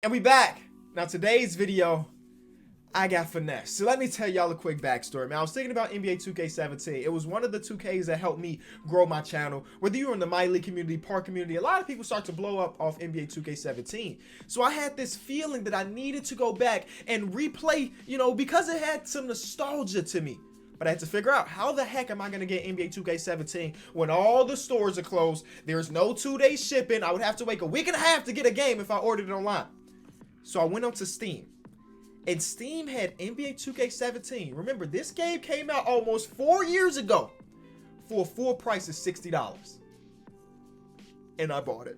And we back. Now today's video, I got finesse. So let me tell y'all a quick backstory. Man, I was thinking about NBA 2K17. It was one of the 2Ks that helped me grow my channel. Whether you're in the My League community, park community, a lot of people start to blow up off NBA 2K17. So I had this feeling that I needed to go back and replay, because it had some nostalgia to me. But I had to figure out, how the heck am I going to get NBA 2K17 when all the stores are closed? There's no 2-day shipping. I would have to wait a week and a half to get a game if I ordered it online. So I went onto Steam. And Steam had NBA 2K17. Remember, this game came out almost 4 years ago for a full price of $60. And I bought it.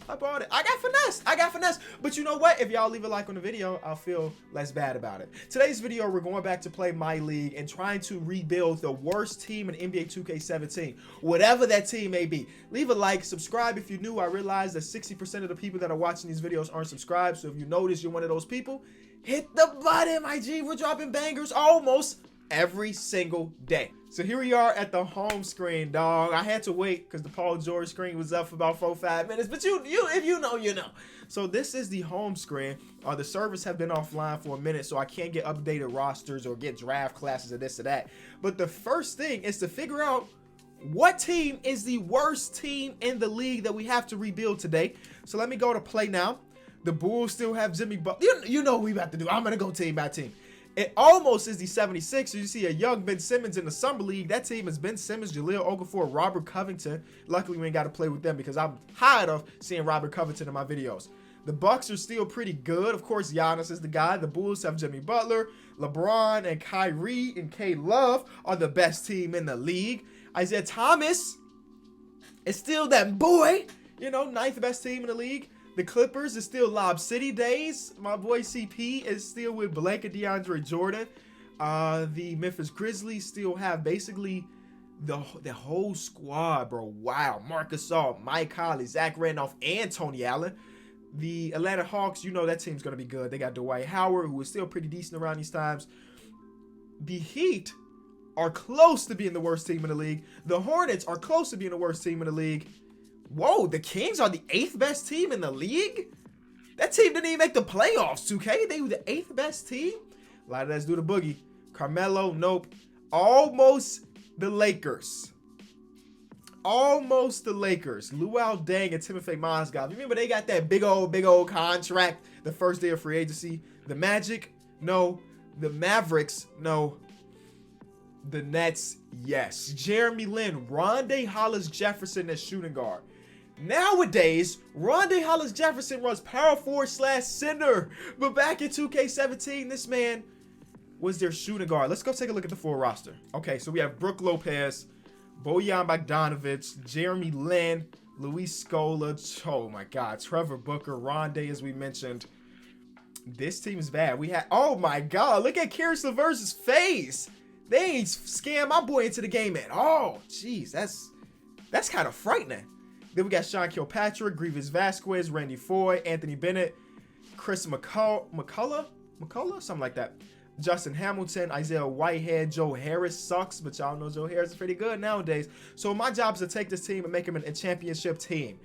I got finesse. But you know what? If y'all leave a like on the video, I'll feel less bad about it. Today's video, we're going back to play My League and trying to rebuild the worst team in NBA 2K17. Whatever that team may be. Leave a like, subscribe if you're new. I realize that 60% of the people that are watching these videos aren't subscribed. So if you notice you're one of those people, hit the button, my G. We're dropping bangers almost every single day. So here we are at the home screen, dog. I had to wait because the Paul George screen was up for about 4-5 minutes, but if you know, you know. So this is the home screen. The servers have been offline for a minute, so I can't get updated rosters or get draft classes or this or that. But the first thing is to figure out what team is the worst team in the league that we have to rebuild today. So let me go to play now. The Bulls still have Jimmy Butler. You know what we about to do. I'm going to go team by team. It almost is the 76ers. You see a young Ben Simmons in the Summer League. That team is Ben Simmons, Jahlil Okafor, Robert Covington. Luckily, we ain't got to play with them because I'm tired of seeing Robert Covington in my videos. The Bucks are still pretty good. Of course, Giannis is the guy. The Bulls have Jimmy Butler. LeBron and Kyrie and K Love are the best team in the league. Isaiah Thomas is still that boy. Ninth best team in the league. The Clippers is still Lob City days. My boy CP is still with Blake and DeAndre Jordan. The Memphis Grizzlies still have basically the whole squad, bro. Wow. Marcus Gasol, Mike Conley, Zach Randolph, and Tony Allen. The Atlanta Hawks, that team's going to be good. They got Dwight Howard, who is still pretty decent around these times. The Heat are close to being the worst team in the league. The Hornets are close to being the worst team in the league. Whoa, the Kings are the 8th best team in the league? That team didn't even make the playoffs, 2K. They were the 8th best team? A lot of that's due to Boogie. Carmelo, nope. Almost the Lakers. Almost the Lakers. Luol Deng and Timofey Mozgov. Remember, they got that big old contract the first day of free agency. The Magic, no. The Mavericks, no. The Nets, yes. Jeremy Lin, Rondae Hollis-Jefferson as shooting guard. Nowadays, Rondae Hollis-Jefferson runs power forward / center. But back in 2K17, this man was their shooting guard. Let's go take a look at the full roster. Okay, so we have Brook Lopez, Bojan Bogdanovic, Jeremy Lin, Luis Scola. Oh my God, Trevor Booker, Rondae, as we mentioned. This team is bad. We had, oh my God, look at Karis LeVert's face. They ain't scam my boy into the game at all. Jeez, that's kind of frightening. Then we got Sean Kilpatrick, Grievous Vasquez, Randy Foy, Anthony Bennett, Chris McCullough, something like that. Justin Hamilton, Isaiah Whitehead, Joe Harris sucks, but y'all know Joe Harris is pretty good nowadays. So my job is to take this team and make them a championship team.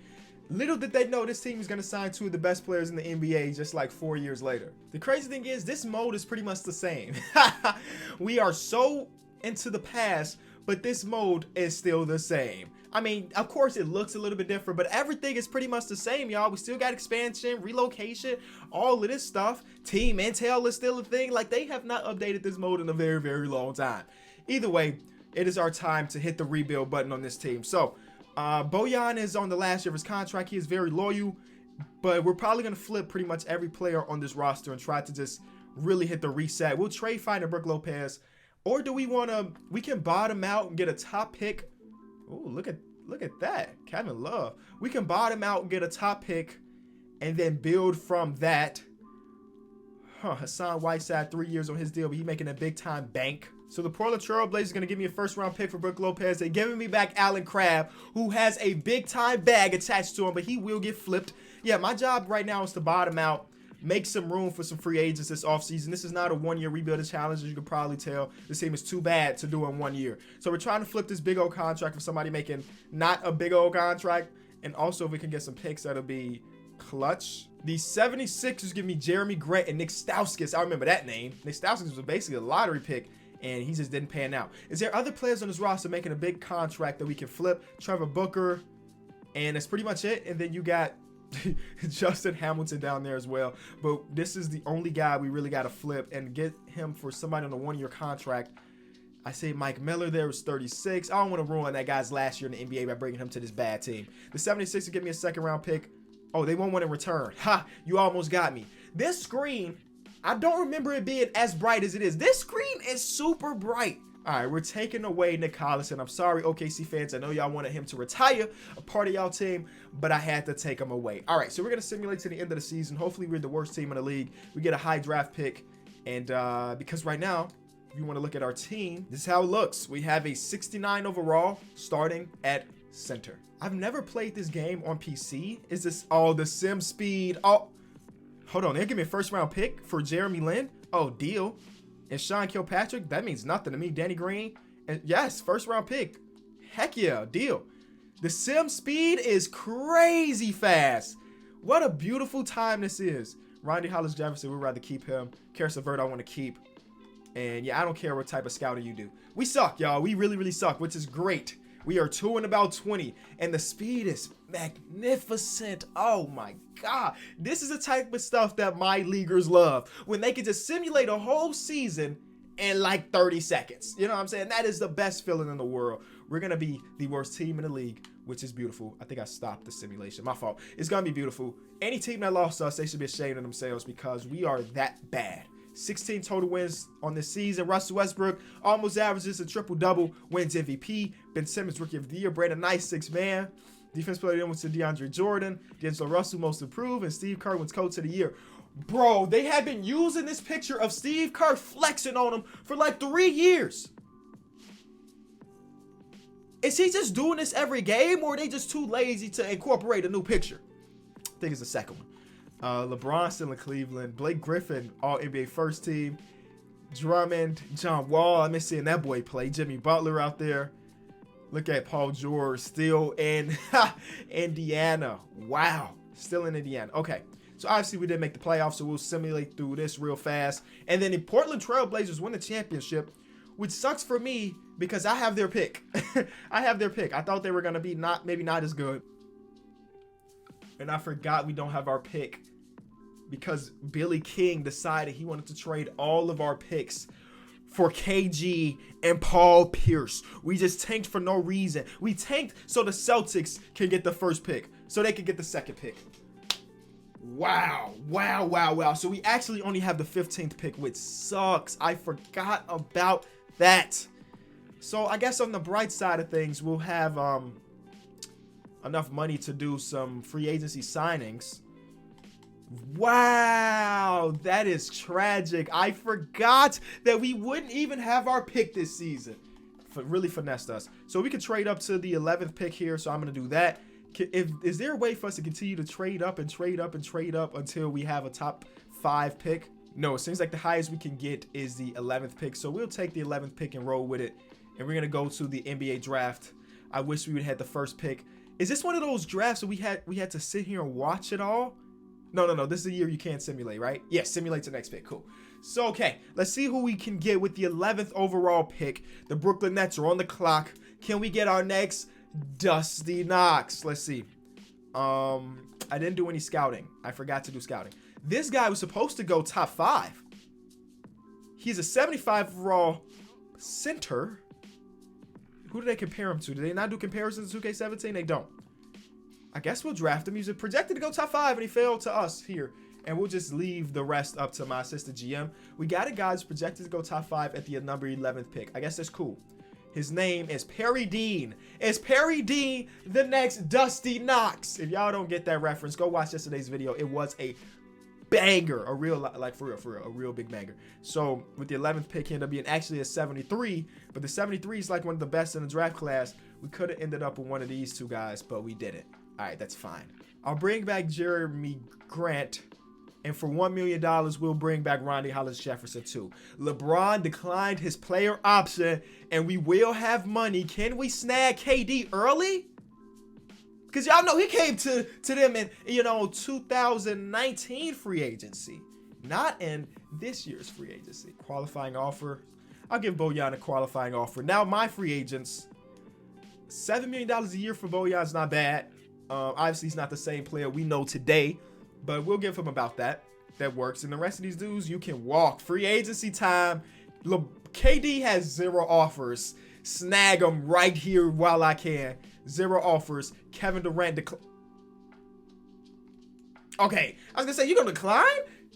Little did they know this team is going to sign 2 of the best players in the NBA just like 4 years later. The crazy thing is, this mode is pretty much the same. We are so into the past, but this mode is still the same. I mean, of course, it looks a little bit different, but everything is pretty much the same, y'all. We still got expansion, relocation, all of this stuff. Team intel is still a thing. Like, they have not updated this mode in a very, very long time. Either way, it is our time to hit the rebuild button on this team. So, Bojan is on the last year of his contract. He is very loyal, but we're probably going to flip pretty much every player on this roster and try to just really hit the reset. We'll trade Finder Brook Lopez, or do we want to, we can bottom out and get a top pick. Oh, look at that. Kevin Love. We can bottom out and get a top pick and then build from that. Hassan Whiteside, 3 years on his deal, but he's making a big time bank. So the Portland Trail Blazers are going to give me a first-round pick for Brook Lopez. They're giving me back Allen Crabbe, who has a big-time bag attached to him, but he will get flipped. Yeah, my job right now is to bottom out, make some room for some free agents this offseason. This is not a one-year rebuilding challenge, as you can probably tell. This team is too bad to do in 1 year. So we're trying to flip this big old contract for somebody making not a big old contract. And also, if we can get some picks that'll be clutch. The 76ers give me Jeremy Grant and Nick Stauskas. I remember that name. Nick Stauskas was basically a lottery pick, and he just didn't pan out. Is there other players on this roster making a big contract that we can flip? Trevor Booker, and that's pretty much it. And then you got Justin Hamilton down there as well. But this is the only guy we really got to flip and get him for somebody on a one-year contract. I say Mike Miller there was 36. I don't want to ruin that guy's last year in the NBA by bringing him to this bad team. The 76ers give me a second-round pick. Oh, they won't want in return. Ha, you almost got me. This screen, I don't remember it being as bright as it is. This screen is super bright. All right, we're taking away Nick Collison. I'm sorry, OKC fans. I know y'all wanted him to retire, a part of y'all team, but I had to take him away. All right, so we're going to simulate to the end of the season. Hopefully, we're the worst team in the league. We get a high draft pick, and because right now, if you want to look at our team, this is how it looks. We have a 69 overall starting at center. I've never played this game on PC. Is this all the sim speed? Oh, hold on. They'll give me a first round pick for Jeremy Lin. Oh, deal. And Sean Kilpatrick, that means nothing to me. Danny Green, and yes, first round pick. Heck yeah, deal. The sim speed is crazy fast. What a beautiful time this is. Rondae Hollis Jefferson, we'd rather keep him. Karis LeVert, I want to keep. And yeah, I don't care what type of scouting you do. We suck, y'all. We really, really suck, which is great. We are 2 and about 20, and the speed is magnificent. Oh my God. This is the type of stuff that my leaguers love, when they can just simulate a whole season in like 30 seconds. You know what I'm saying? That is the best feeling in the world. We're going to be the worst team in the league, which is beautiful. I think I stopped the simulation. My fault. It's going to be beautiful. Any team that lost us, they should be ashamed of themselves because we are that bad. 16 total wins on this season. Russell Westbrook almost averages a triple-double, wins MVP. Ben Simmons, Rookie of the Year. Brandon Knight, 6th man. Defense player of the year went to DeAndre Jordan. D'Angelo Russell, Most Improved. And Steve Kerr wins Coach of the Year. Bro, they have been using this picture of Steve Kerr flexing on him for like 3 years. Is he just doing this every game, or are they just too lazy to incorporate a new picture? I think it's the second one. LeBron still in Cleveland. Blake Griffin, all NBA first team. Drummond, John Wall. I miss seeing that boy play. Jimmy Butler out there. Look at Paul George still in Indiana. Wow. Still in Indiana. Okay. So obviously we didn't make the playoffs, so we'll simulate through this real fast. And then the Portland Trail Blazers win the championship, which sucks for me because I have their pick. I have their pick. I thought they were going to be maybe not as good. And I forgot we don't have our pick because Billy King decided he wanted to trade all of our picks for KG and Paul Pierce. We just tanked for no reason. We tanked so the Celtics can get the first pick, so they can get the second pick. Wow. Wow, wow, wow. So we actually only have the 15th pick, which sucks. I forgot about that. So I guess on the bright side of things, we'll have enough money to do some free agency signings. Wow, that is tragic. I forgot that we wouldn't even have our pick this season. Really finessed us. So we could trade up to the 11th pick here, so I'm going to do that. Is there a way for us to continue to trade up and trade up and trade up until we have a top 5 pick? No, it seems like the highest we can get is the 11th pick, so we'll take the 11th pick and roll with it. And we're going to go to the NBA draft. I wish we would have had the first pick. Is this one of those drafts that we had to sit here and watch it all? No. This is the year you can't simulate, right? Yeah, simulate the next pick. Cool. So, okay. Let's see who we can get with the 11th overall pick. The Brooklyn Nets are on the clock. Can we get our next Dusty Knox? Let's see. I didn't do any scouting. I forgot to do scouting. This guy was supposed to go top 5. He's a 75 overall center. Who do they compare him to? Do they not do comparisons in 2K17? They don't. I guess we'll draft him. He's projected to go top 5, and he failed to us here. And we'll just leave the rest up to my assistant GM. We got a guy who's projected to go top 5 at the number 11th pick. I guess that's cool. His name is Perry Dean. Is Perry Dean the next Dusty Knox? If y'all don't get that reference, go watch yesterday's video. It was a banger, a real, like for real, a real big banger. So with the 11th pick, he ended up being actually a 73, but the 73 is like one of the best in the draft class. We could have ended up with one of these two guys, but we didn't. All right, that's fine. I'll bring back Jeremy Grant, and for $1 million, we'll bring back Rondae Hollis Jefferson too. LeBron declined his player option, and we will have money. Can we snag KD early? Because y'all know he came to them in, 2019 free agency, not in this year's free agency. Qualifying offer. I'll give Bojan a qualifying offer. Now my free agents, $7 million a year for Bojan is not bad. Obviously he's not the same player we know today, but we'll give him about that. That works. And the rest of these dudes, you can walk. Free agency time. KD has 0 offers. Snag them right here while I can. 0 offers. Kevin Durant Okay, I was gonna say, you're gonna decline?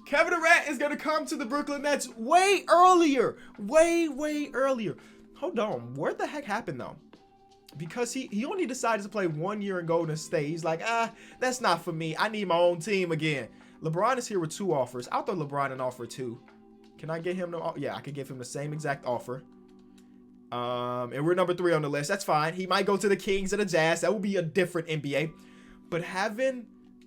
Kevin Durant is gonna come to the Brooklyn Nets way earlier. Way earlier. Hold on, what the heck happened though? Because he only decided to play 1 year in Golden State. He's like, that's not for me. I need my own team again. LeBron is here with 2 offers. I'll throw LeBron an offer too. Can I get him no? Yeah, I can give him the same exact offer. And we're number 3 on the list. That's fine. He might go to the Kings and the Jazz. That would be a different NBA. But having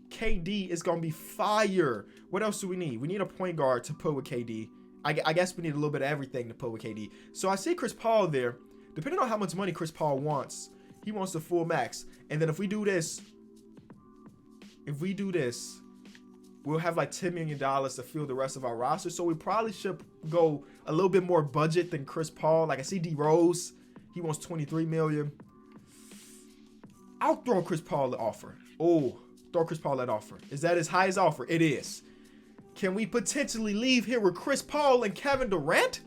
KD is going to be fire. What else do we need? We need a point guard to put with KD. I guess we need a little bit of everything to put with KD. So I see Chris Paul there. Depending on how much money Chris Paul wants, he wants the full max. And then if we do this, we'll have like $10 million to fill the rest of our roster. So we probably should go a little bit more budget than Chris Paul. Like I see D Rose, he wants $23 million. I'll throw Chris Paul the offer. Oh, throw Chris Paul that offer. Is that his highest offer? It is. Can we potentially leave here with Chris Paul and Kevin Durant?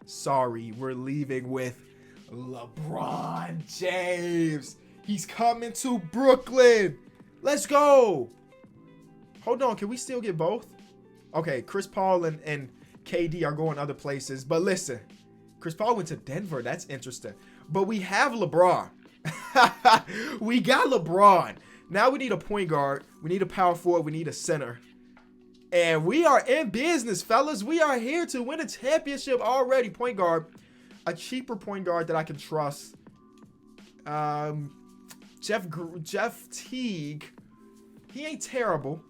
Sorry, we're leaving with LeBron James. He's coming to Brooklyn. Let's go. Hold on, can we still get both? Okay, Chris Paul and KD are going other places. But listen, Chris Paul went to Denver. That's interesting. But we have LeBron. We got LeBron. Now we need a point guard. We need a power forward. We need a center. And we are in business, fellas. We are here to win a championship already. Point guard. A cheaper point guard that I can trust. Jeff Teague. He ain't terrible.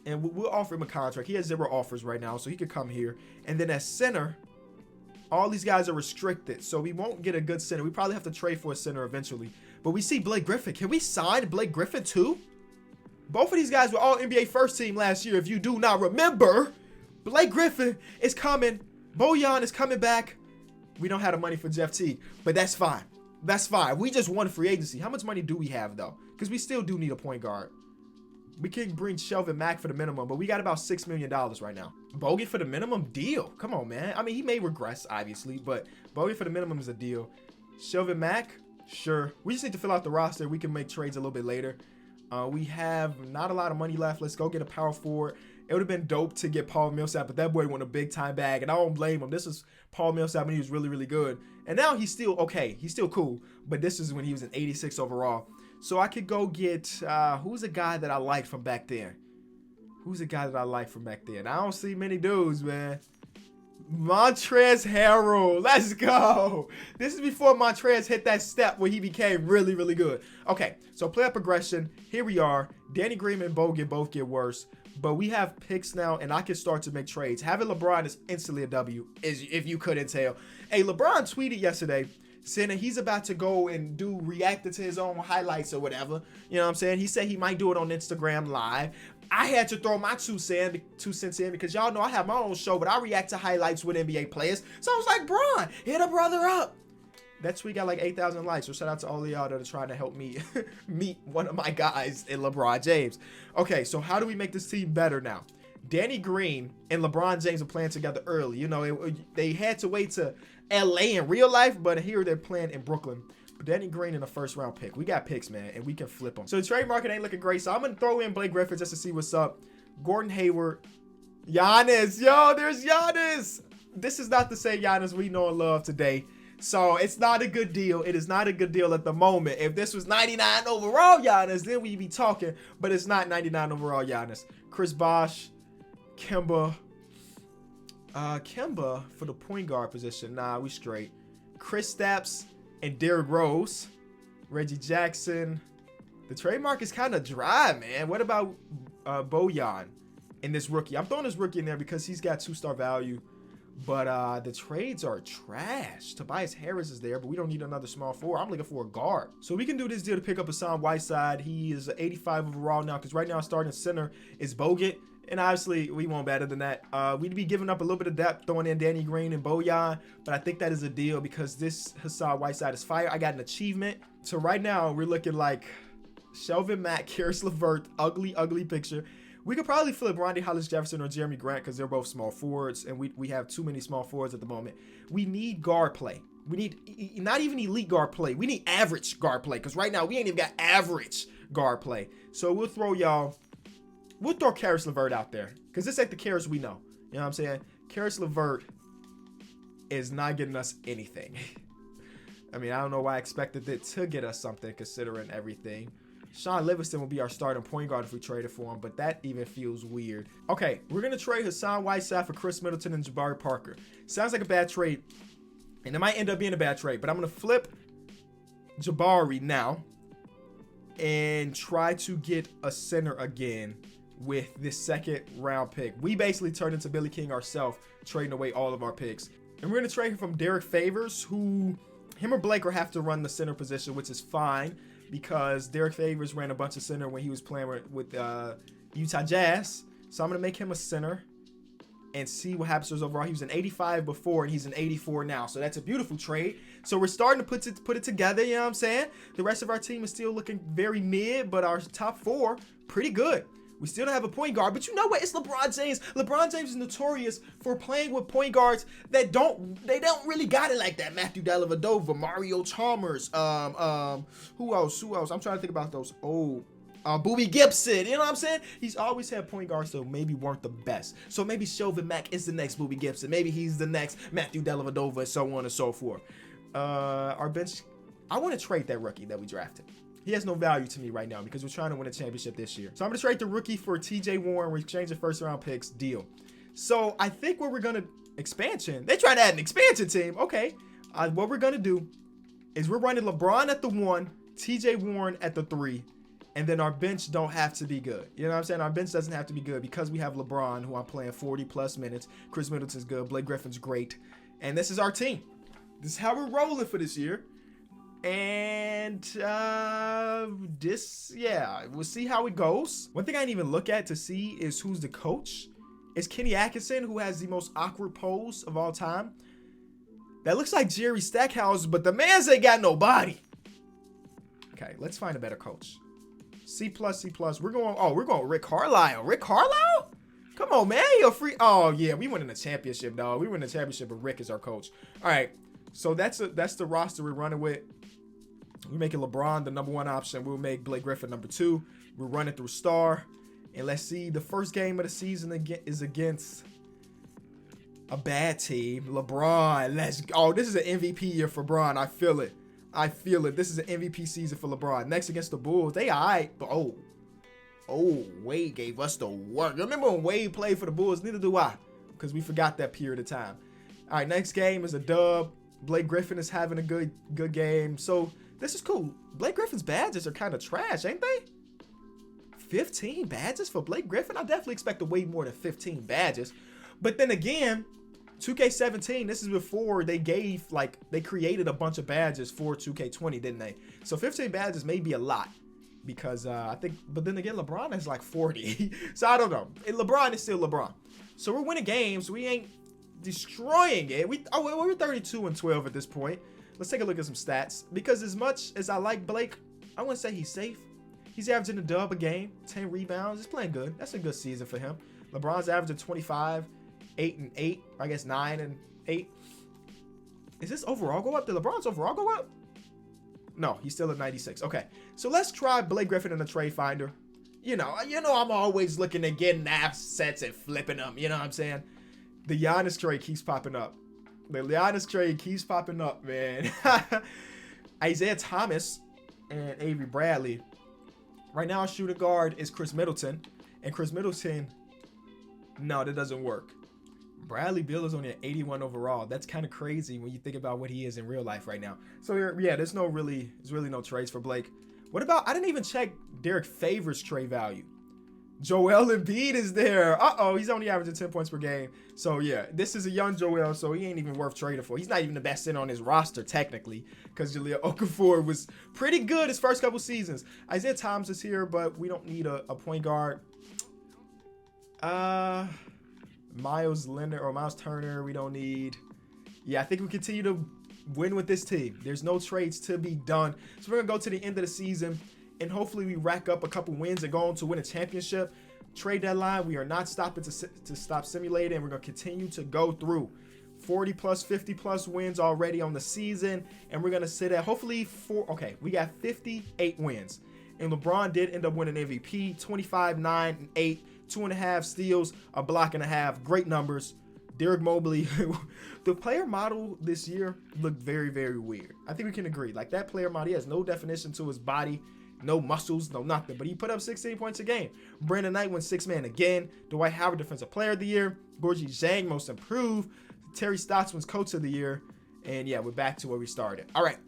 And we'll offer him a contract. He has 0 offers right now, so he could come here. And then at center, all these guys are restricted, so we won't get a good center. We probably have to trade for a center eventually. But we see Blake Griffin. Can we sign Blake Griffin too? Both of these guys were all NBA first team last year. If you do not remember, Blake Griffin is coming. Bojan is coming back. We don't have the money for Jeff Teague, but that's fine. That's fine. We just won free agency. How much money do we have though? Because we still do need a point guard. We can bring Shelvin Mack for the minimum, but we got about $6 million right now. Bogut for the minimum? Deal. Come on, man. I mean, he may regress, obviously, but Bogut for the minimum is a deal. Shelvin Mack? Sure. We just need to fill out the roster. We can make trades a little bit later. We have not a lot of money left. Let's go get a power forward. It would have been dope to get Paul Millsap, but that boy won a big-time bag, and I don't blame him. This is Paul Millsap when he was really, really good. And now he's still okay. He's still cool, but this is when he was an 86 overall. So I could go get, who's a guy that I liked from back then? I don't see many dudes, man. Montrezl Harrell. Let's go. This is before Montrezl hit that step where he became really, really good. Okay, so player progression. Here we are. Danny Green and Bogut both get worse. But we have picks now, and I can start to make trades. Having LeBron is instantly a W, if you couldn't tell. Hey, LeBron tweeted yesterday saying that he's about to go and reacted to his own highlights or whatever. You know what I'm saying? He said he might do it on Instagram Live. I had to throw my 2 cents in because y'all know I have my own show, but I react to highlights with NBA players. So I was like, Bron, hit a brother up. That tweet got like 8,000 likes. So shout out to all of y'all that are trying to help me meet one of my guys in LeBron James. Okay, so how do we make this team better now? Danny Green and LeBron James are playing together early. You know, they had to wait to LA in real life, but here they're playing in Brooklyn. Danny Green in a first-round pick. We got picks, man, and we can flip them. So the trade market ain't looking great, so I'm going to throw in Blake Griffin just to see what's up. Gordon Hayward. Giannis. Yo, there's Giannis. This is not the same Giannis we know and love today. So it's not a good deal. It is not a good deal at the moment. If this was 99 overall Giannis, then we'd be talking, but it's not 99 overall Giannis. Chris Bosh. Kemba. Kemba for the point guard position. Nah, we straight. Chris Stapps and Derrick Rose. Reggie Jackson. The trade market is kind of dry, man. What about Bojan and this rookie? I'm throwing this rookie in there because he's got 2-star value. But the trades are trash. Tobias Harris is there, but we don't need another small forward. I'm looking for a guard. So we can do this deal to pick up Hassan Whiteside. He is 85 overall now, because right now starting center is Bogut. And obviously, we want better than that. We'd be giving up a little bit of depth, throwing in Danny Green and Bojan. But I think that is a deal because this Hassan Whiteside is fire. I got an achievement. So right now, we're looking like Shelvin Mack, Karis LeVert, ugly picture. We could probably flip Rondae Hollis-Jefferson or Jeremy Grant because they're both small forwards, and we have too many small forwards at the moment. We need guard play. We need not even elite guard play. We need average guard play because right now we ain't even got average guard play. So we'll throw Karis LeVert out there because this ain't the Karis we know. You know what I'm saying? Karis LeVert is not getting us anything. I mean, I don't know why I expected it to get us something considering everything. Sean Livingston will be our starting point guard if we traded for him, but that even feels weird. Okay, we're going to trade Hassan Whiteside for Chris Middleton and Jabari Parker. Sounds like a bad trade, and it might end up being a bad trade, but I'm going to flip Jabari now and try to get a center again with this second round pick. We basically turned into Billy King ourselves, trading away all of our picks. And we're going to trade him from Derek Favors, who him or Blake will have to run the center position, which is fine. Because Derek Favors ran a bunch of center when he was playing with Utah Jazz. So I'm going to make him a center and see what happens to his overall. He was an 85 before, and he's an 84 now. So that's a beautiful trade. So we're starting to put it together, you know what I'm saying? The rest of our team is still looking very mid, but our top four, pretty good. We still don't have a point guard, but you know what? It's LeBron James. LeBron James is notorious for playing with point guards that don't really got it like that. Matthew Dellavedova, Mario Chalmers, who else? I'm trying to think about those. Boobie Gibson. You know what I'm saying? He's always had point guards that maybe weren't the best. So maybe Shelvin Mack is the next Boobie Gibson. Maybe he's the next Matthew Dellavedova, and so on and so forth. Our bench, I want to trade that rookie that we drafted. He has no value to me right now because we're trying to win a championship this year. So I'm going to trade the rookie for TJ Warren. We're exchanging first round picks. Deal. So I think what we're going to expansion. They trying to add an expansion team. Okay. What we're going to do is we're running LeBron at the 1, TJ Warren at the 3, and then our bench don't have to be good. You know what I'm saying? Our bench doesn't have to be good because we have LeBron, who I'm playing 40 plus minutes. Chris Middleton's good. Blake Griffin's great. And this is our team. This is how we're rolling for this year. And we'll see how it goes. One thing I didn't even look at to see is who's the coach. It's Kenny Atkinson, who has the most awkward pose of all time. That looks like Jerry Stackhouse, but the man's ain't got no body. Okay, let's find a better coach. C+. We're going Rick Carlisle. Rick Carlisle? Come on, man. You're free. Oh yeah, we won in the championship, dog. We won the championship, but Rick is our coach. All right. So that's the roster we're running with. We're making LeBron the number 1 option. We'll make Blake Griffin number 2. We're running through Star. And let's see. The first game of the season is against a bad team. LeBron. This is an MVP year for LeBron. I feel it. This is an MVP season for LeBron. Next against the Bulls. They all right. But Wade gave us the work. Remember when Wade played for the Bulls? Neither do I. Because we forgot that period of time. All right. Next game is a dub. Blake Griffin is having a good game. So this is cool. Blake Griffin's badges are kind of trash, ain't they? 15 badges for Blake Griffin? I definitely expect way more than 15 badges. But then again, 2K17, this is before they created a bunch of badges for 2K20, didn't they? So 15 badges may be a lot because but then again, LeBron has like 40. So I don't know. LeBron is still LeBron. So we're winning games. We ain't destroying it. We're 32-12 at this point. Let's take a look at some stats. Because as much as I like Blake, I wouldn't say he's safe. He's averaging a dub a game, 10 rebounds. He's playing good. That's a good season for him. LeBron's averaging 25, 8-8. I guess 9-8. Is this overall go up? Did LeBron's overall go up? No, he's still at 96. Okay, so let's try Blake Griffin in the trade finder. You know, I'm always looking at getting assets and flipping them. You know what I'm saying? The Giannis trade keeps popping up. Man. Isaiah Thomas and Avery Bradley. Right now, our shooting guard is Chris Middleton. And Chris Middleton, no, that doesn't work. Bradley Beal is only at 81 overall. That's kind of crazy when you think about what he is in real life right now. So yeah, there's really no trades for Blake. What about, I didn't even check Derek Favors' trade value. Joel Embiid is there. Uh-oh, he's only averaging 10 points per game. So, yeah, this is a young Joel, so he ain't even worth trading for. He's not even the best center on his roster, technically, because Jahlil Okafor was pretty good his first couple seasons. Isaiah Thomas is here, but we don't need a point guard. Miles Leonard or Miles Turner, we don't need. Yeah, I think we continue to win with this team. There's no trades to be done. So we're going to go to the end of the season, and hopefully we rack up a couple wins and go on to win a championship. Trade deadline, we are not stopping to stop simulating, and we're going to continue to go through 40 plus, 50 plus wins already on the season, and we're going to sit at hopefully we got 58 wins. And LeBron did end up winning MVP, 25, 9, and 8, 2.5 steals, a block and a half. Great numbers. Derek Mobley, the player model this year looked very, very weird. I think we can agree. Like, that player model, he has no definition to his body, no muscles, no nothing. But he put up 16 points a game. Brandon Knight went 6 man again. Dwight Howard, Defensive Player of the Year. Gorgie Zhang, Most Improved. Terry Stotts wins Coach of the Year. And yeah, we're back to where we started. All right,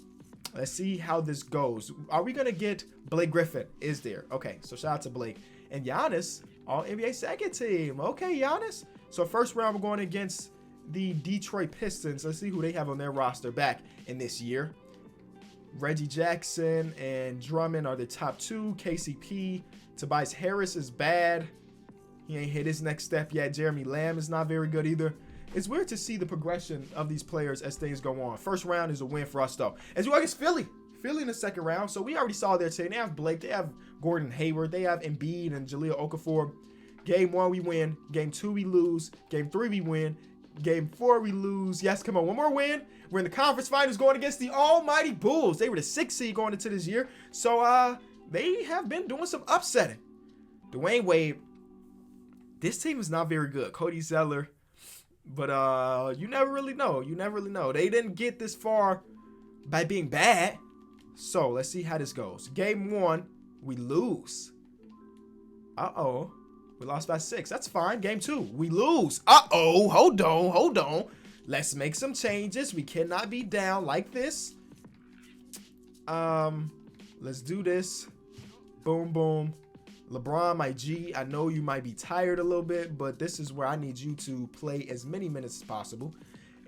let's see how this goes. Are we going to get Blake Griffin? Is there? Okay, so shout out to Blake. And Giannis, all NBA second team. Okay, Giannis. So first round, we're going against the Detroit Pistons. Let's see who they have on their roster back in this year. Reggie Jackson and Drummond are the top 2. KCP. Tobias Harris is bad. He ain't hit his next step yet. Jeremy Lamb is not very good either. It's weird to see the progression of these players as things go on. First round is a win for us, though. As well as Philly. Philly in the second round. So we already saw their team. They have Blake. They have Gordon Hayward. They have Embiid and Jahlil Okafor. Game 1, we win. Game 2, we lose. Game 3, we win. Game 4, we lose. Yes, come on. One more win. We're in the conference finals going against the almighty Bulls. They were the 6th seed going into this year. So they have been doing some upsetting. Dwayne Wade. This team is not very good. Cody Zeller. But you never really know. You never really know. They didn't get this far by being bad. So let's see how this goes. Game 1, we lose. Uh-oh. We lost by 6. That's fine. Game 2, we lose. Uh-oh. Hold on. Let's make some changes. We cannot be down like this. Let's do this. Boom, boom. LeBron, my G, I know you might be tired a little bit, but this is where I need you to play as many minutes as possible.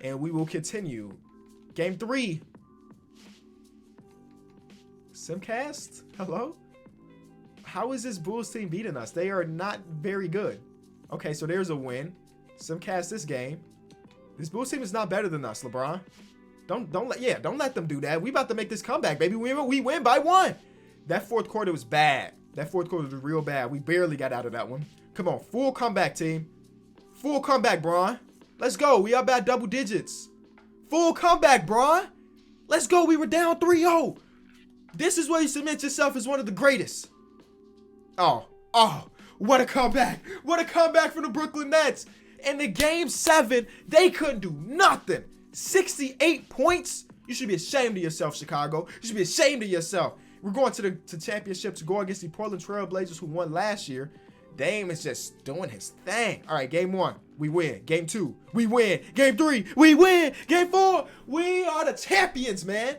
And we will continue. Game 3. Simcast? Hello? How is this Bulls team beating us? They are not very good. Okay, so there's a win. Simcast this game. This Bulls team is not better than us, LeBron. Don't let them do that. We about to make this comeback, baby. We win by 1. That fourth quarter was bad. That fourth quarter was real bad. We barely got out of that one. Come on, full comeback, team. Full comeback, Bron. Let's go. We up by double digits. Full comeback, Bron. Let's go. We were down 3-0. This is where you cement yourself as one of the greatest. Oh, what a comeback. What a comeback from the Brooklyn Nets. In the game 7, they couldn't do nothing. 68 points. You should be ashamed of yourself, Chicago. You should be ashamed of yourself. We're going to championship to go against the Portland Trail Blazers, who won last year. Dame is just doing his thing. All right, game 1, we win. Game 2, we win. Game 3, we win. Game 4, we are the champions, man.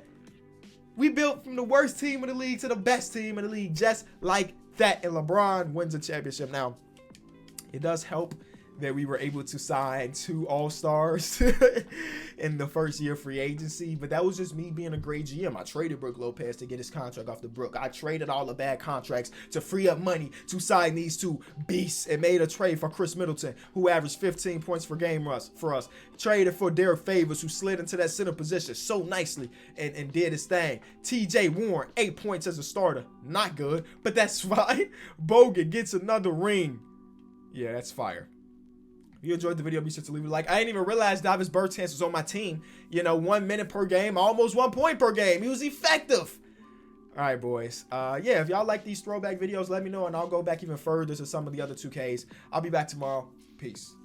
We built from the worst team in the league to the best team in the league, just like that. And LeBron wins a championship. Now, it does help that we were able to sign 2 All-Stars in the first year free agency. But that was just me being a great GM. I traded Brook Lopez to get his contract off the Brook. I traded all the bad contracts to free up money to sign these 2 beasts and made a trade for Chris Middleton, who averaged 15 points per game for us. Traded for Derek Favors, who slid into that center position so nicely and did his thing. TJ Warren, 8 points as a starter. Not good, but that's fine. Bogut gets another ring. Yeah, that's fire. If you enjoyed the video, be sure to leave a like. I didn't even realize Davis Bertans was on my team. 1 minute per game, almost 1 point per game. He was effective. All right, boys. Yeah, if y'all like these throwback videos, let me know, and I'll go back even further to some of the other 2Ks. I'll be back tomorrow. Peace.